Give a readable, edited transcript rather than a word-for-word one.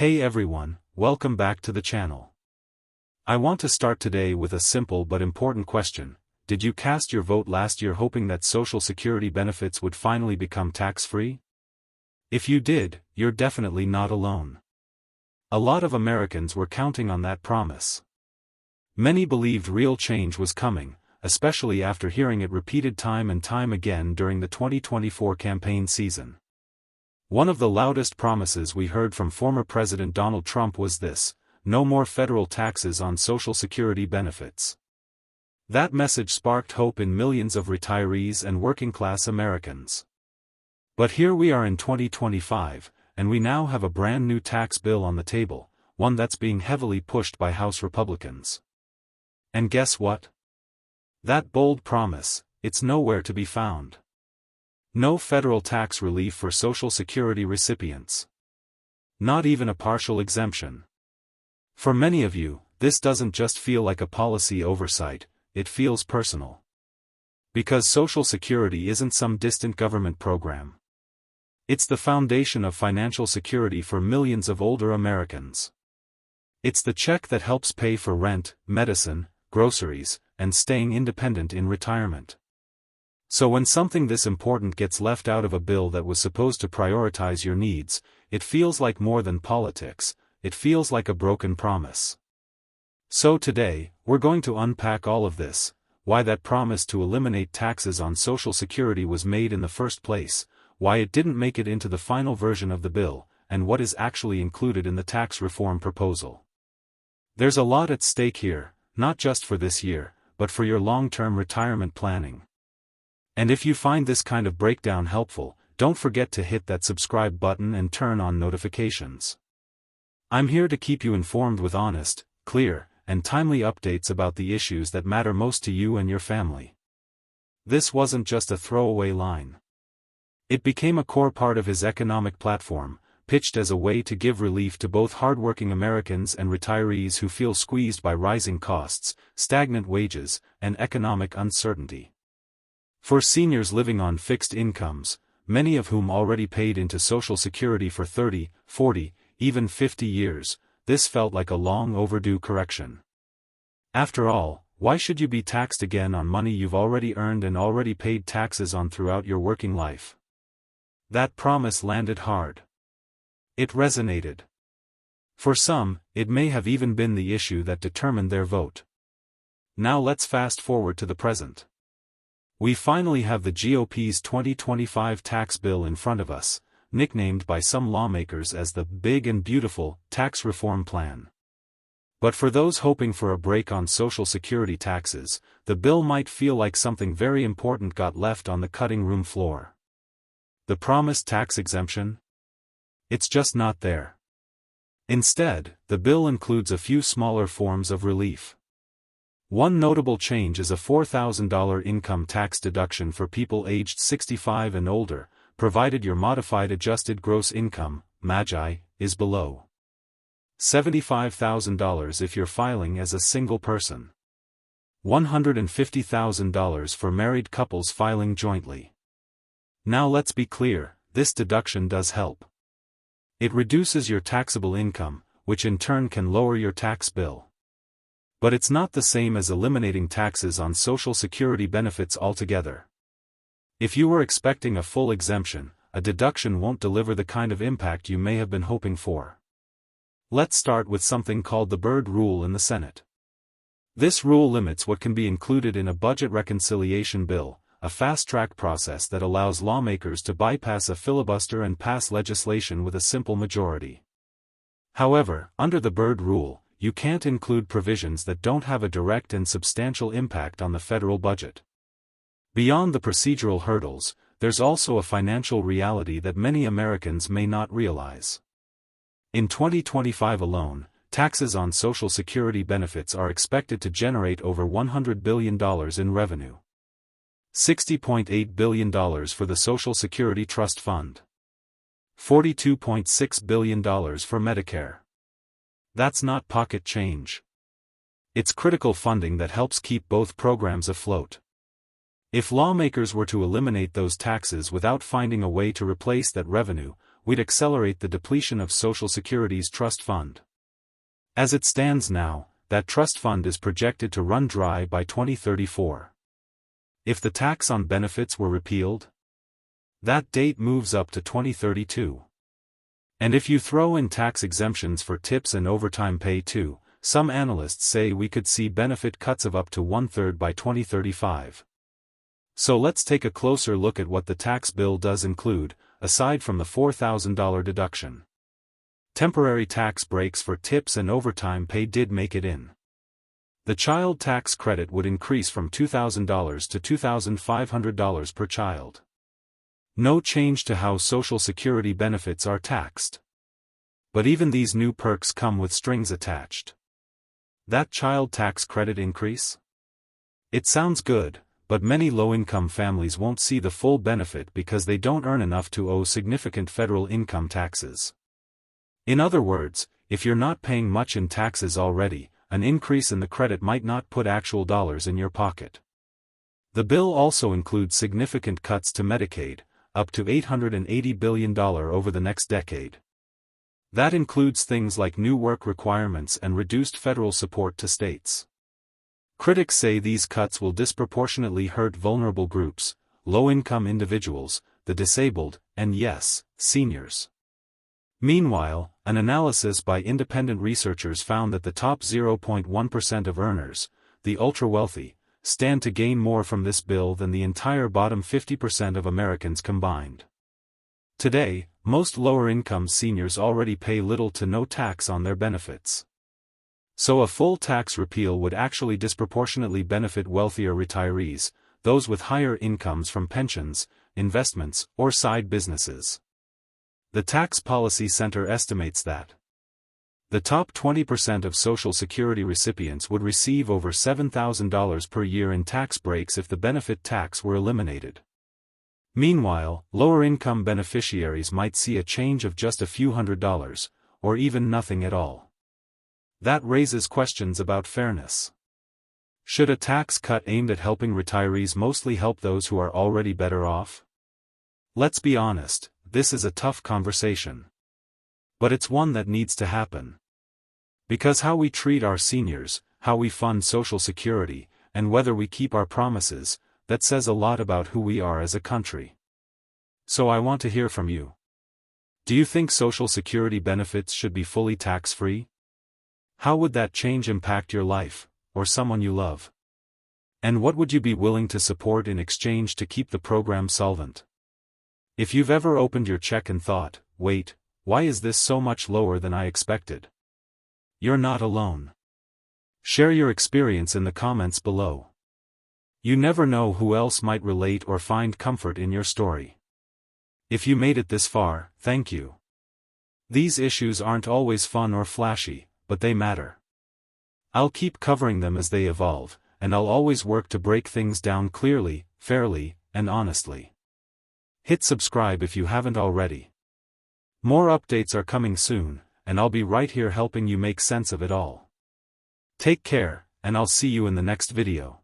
Hey everyone, welcome back to the channel. I want to start today with a simple but important question. Did you cast your vote last year hoping that Social Security benefits would finally become tax-free? If you did, you're definitely not alone. A lot of Americans were counting on that promise. Many believed real change was coming, especially after hearing it repeated time and time again during the 2024 campaign season. One of the loudest promises we heard from former President Donald Trump was this: no more federal taxes on Social Security benefits. That message sparked hope in millions of retirees and working-class Americans. But here we are in 2025, and we now have a brand new tax bill on the table, one that's being heavily pushed by House Republicans. And guess what? That bold promise, it's nowhere to be found. No federal tax relief for Social Security recipients. Not even a partial exemption. For many of you, this doesn't just feel like a policy oversight, it feels personal. Because Social Security isn't some distant government program. It's the foundation of financial security for millions of older Americans. It's the check that helps pay for rent, medicine, groceries, and staying independent in retirement. So when something this important gets left out of a bill that was supposed to prioritize your needs, it feels like more than politics, it feels like a broken promise. So today, we're going to unpack all of this: why that promise to eliminate taxes on Social Security was made in the first place, why it didn't make it into the final version of the bill, and what is actually included in the tax reform proposal. There's a lot at stake here, not just for this year, but for your long-term retirement planning. And if you find this kind of breakdown helpful, don't forget to hit that subscribe button and turn on notifications. I'm here to keep you informed with honest, clear, and timely updates about the issues that matter most to you and your family. This wasn't just a throwaway line. It became a core part of his economic platform, pitched as a way to give relief to both hardworking Americans and retirees who feel squeezed by rising costs, stagnant wages, and economic uncertainty. For seniors living on fixed incomes, many of whom already paid into Social Security for 30, 40, even 50 years, this felt like a long overdue correction. After all, why should you be taxed again on money you've already earned and already paid taxes on throughout your working life? That promise landed hard. It resonated. For some, it may have even been the issue that determined their vote. Now let's fast forward to the present. We finally have the GOP's 2025 tax bill in front of us, nicknamed by some lawmakers as the Big and Beautiful Tax Reform Plan. But for those hoping for a break on Social Security taxes, the bill might feel like something very important got left on the cutting room floor. The promised tax exemption? It's just not there. Instead, the bill includes a few smaller forms of relief. One notable change is a $4,000 income tax deduction for people aged 65 and older, provided your modified adjusted gross income, (MAGI), is below $75,000 if you're filing as a single person. $150,000 for married couples filing jointly. Now let's be clear, this deduction does help. It reduces your taxable income, which in turn can lower your tax bill. But it's not the same as eliminating taxes on Social Security benefits altogether. If you were expecting a full exemption, a deduction won't deliver the kind of impact you may have been hoping for. Let's start with something called the Byrd Rule in the Senate. This rule limits what can be included in a budget reconciliation bill, a fast-track process that allows lawmakers to bypass a filibuster and pass legislation with a simple majority. However, under the Byrd Rule, you can't include provisions that don't have a direct and substantial impact on the federal budget. Beyond the procedural hurdles, there's also a financial reality that many Americans may not realize. In 2025 alone, taxes on Social Security benefits are expected to generate over $100 billion in revenue. $60.8 billion for the Social Security Trust Fund. $42.6 billion for Medicare. That's not pocket change. It's critical funding that helps keep both programs afloat. If lawmakers were to eliminate those taxes without finding a way to replace that revenue, we'd accelerate the depletion of Social Security's trust fund. As it stands now, that trust fund is projected to run dry by 2034. If the tax on benefits were repealed, that date moves up to 2032. And if you throw in tax exemptions for tips and overtime pay too, some analysts say we could see benefit cuts of up to 1/3 by 2035. So let's take a closer look at what the tax bill does include, aside from the $4,000 deduction. Temporary tax breaks for tips and overtime pay did make it in. The child tax credit would increase from $2,000 to $2,500 per child. No change to how Social Security benefits are taxed. But even these new perks come with strings attached. That child tax credit increase? It sounds good, but many low-income families won't see the full benefit because they don't earn enough to owe significant federal income taxes. In other words, if you're not paying much in taxes already, an increase in the credit might not put actual dollars in your pocket. The bill also includes significant cuts to Medicaid, up to $880 billion over the next decade. That includes things like new work requirements and reduced federal support to states. Critics say these cuts will disproportionately hurt vulnerable groups, low-income individuals, the disabled, and yes, seniors. Meanwhile, an analysis by independent researchers found that the top 0.1% of earners, the ultra-wealthy, stand to gain more from this bill than the entire bottom 50% of Americans combined. Today, most lower-income seniors already pay little to no tax on their benefits. So a full tax repeal would actually disproportionately benefit wealthier retirees, those with higher incomes from pensions, investments, or side businesses. The Tax Policy Center estimates that the top 20% of Social Security recipients would receive over $7,000 per year in tax breaks if the benefit tax were eliminated. Meanwhile, lower-income beneficiaries might see a change of just a few $100s, or even nothing at all. That raises questions about fairness. Should a tax cut aimed at helping retirees mostly help those who are already better off? Let's be honest, this is a tough conversation. But it's one that needs to happen. Because how we treat our seniors, how we fund Social Security, and whether we keep our promises, that says a lot about who we are as a country. So I want to hear from you. Do you think Social Security benefits should be fully tax-free? How would that change impact your life, or someone you love? And what would you be willing to support in exchange to keep the program solvent? If you've ever opened your check and thought, wait, why is this so much lower than I expected? You're not alone. Share your experience in the comments below. You never know who else might relate or find comfort in your story. If you made it this far, thank you. These issues aren't always fun or flashy, but they matter. I'll keep covering them as they evolve, and I'll always work to break things down clearly, fairly, and honestly. Hit subscribe if you haven't already. More updates are coming soon, and I'll be right here helping you make sense of it all. Take care, and I'll see you in the next video.